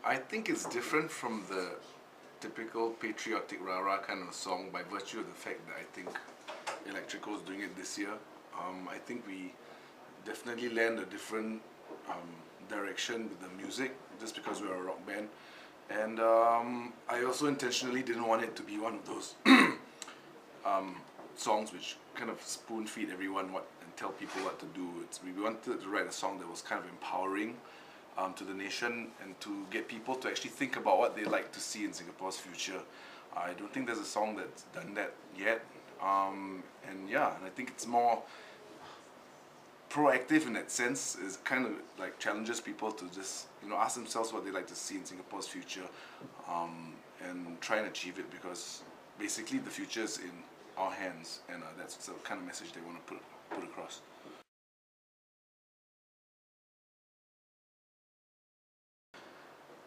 I think it's different from the typical patriotic rah-rah kind of song by virtue of the fact that I think Electrico is doing it this year. I think we definitely land a different direction with the music just because we're a rock band. And I also intentionally didn't want it to be one of those songs which kind of spoon feed everyone what and tell people what to do. We wanted to write a song that was kind of empowering to the nation and to get people to actually think about what they like to see in Singapore's future. I don't think there's a song that's done that yet. And yeah, and I think it's more proactive in that sense. It kind of like challenges people to just ask themselves what they like to see in Singapore's future, and try and achieve it, because basically the future is in our hands, and that's the kind of message they want to put across.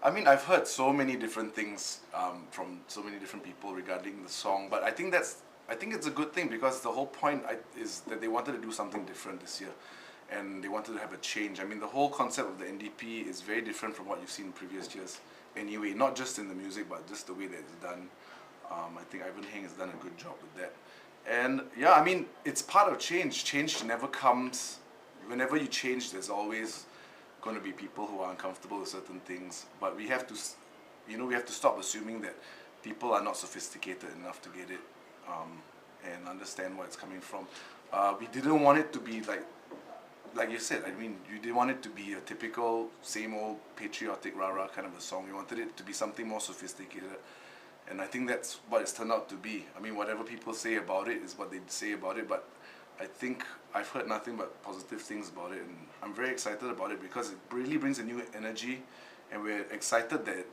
I mean, I've heard so many different things from so many different people regarding the song, but I think it's a good thing, because the whole point is that they wanted to do something different this year, and they wanted to have a change. I mean, the whole concept of the NDP is very different from what you've seen in previous years anyway, not just in the music, but just the way that it's done. I think Ivan Heng has done a good job with that. And yeah, I mean, it's part of change. Change never comes, whenever you change, there's always going to be people who are uncomfortable with certain things, but we have to, we have to stop assuming that people are not sophisticated enough to get it and understand where it's coming from. We didn't want it to be like you said. I mean, you didn't want it to be a typical same old patriotic rah-rah kind of a song. We wanted it to be something more sophisticated, and I think that's what it's turned out to be. I mean, whatever people say about it is what they say about it, but I think I've heard nothing but positive things about it, and I'm very excited about it because it really brings a new energy, and we're excited that,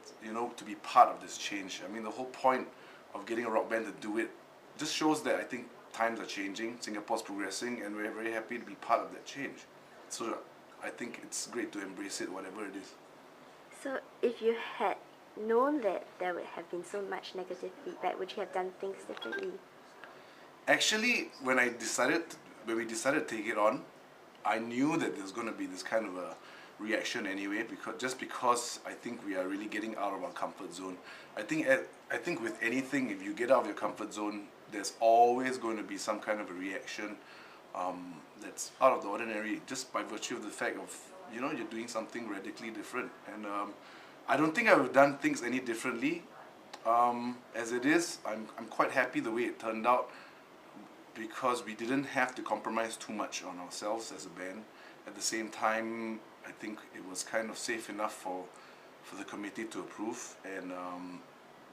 to be part of this change. I mean, the whole point of getting a rock band to do it just shows that I think times are changing, Singapore's progressing, and we're very happy to be part of that change. So I think it's great to embrace it, whatever it is. So if you had known that there would have been so much negative feedback, would you have done things differently? Actually, when we decided to take it on, I knew that there's going to be this kind of a reaction anyway, because I think we are really getting out of our comfort zone. I think with anything, if you get out of your comfort zone, there's always going to be some kind of a reaction that's out of the ordinary, just by virtue of the fact of you're doing something radically different. And I don't think I would have done things any differently. As it is, I'm quite happy the way it turned out, because we didn't have to compromise too much on ourselves as a band. At the same time, I think it was kind of safe enough for the committee to approve, and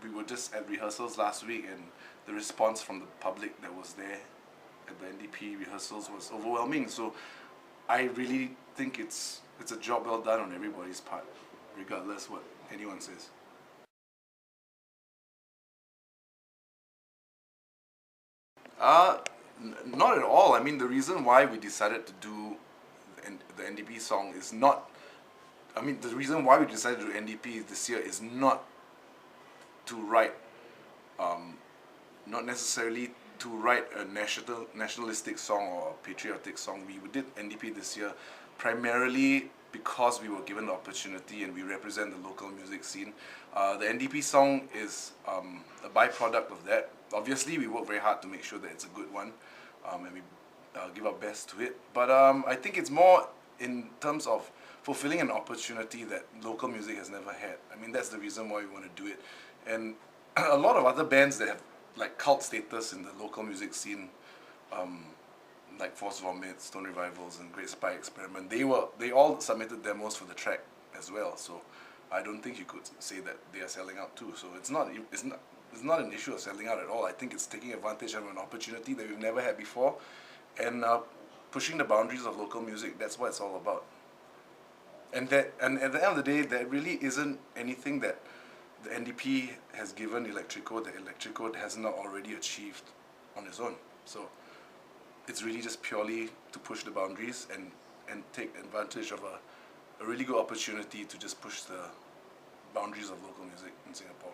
we were just at rehearsals last week, and the response from the public that was there at the NDP rehearsals was overwhelming. So I really think it's a job well done on everybody's part, regardless what anyone says. Not at all. I mean, the reason why we decided to do the NDP song is not, I mean, the reason why we decided to do NDP this year is not to write, not necessarily to write a nationalistic song or a patriotic song. We did NDP this year primarily because we were given the opportunity and we represent the local music scene. The NDP song is a byproduct of that. Obviously, we work very hard to make sure that it's a good one, and we give our best to it. But I think it's more in terms of fulfilling an opportunity that local music has never had. I mean, that's the reason why we want to do it. And a lot of other bands that have like cult status in the local music scene, like Force Vomit, Stone Revivals, and Great Spy Experiment, they all submitted demos for the track as well. So I don't think you could say that they are selling out too. So it's not an issue of selling out at all. I think it's taking advantage of an opportunity that we've never had before, and pushing the boundaries of local music. That's what it's all about. And at the end of the day, there really isn't anything that the NDP has given Electrico that Electrico has not already achieved on its own. So it's really just purely to push the boundaries and take advantage of a really good opportunity to just push the boundaries of local music in Singapore.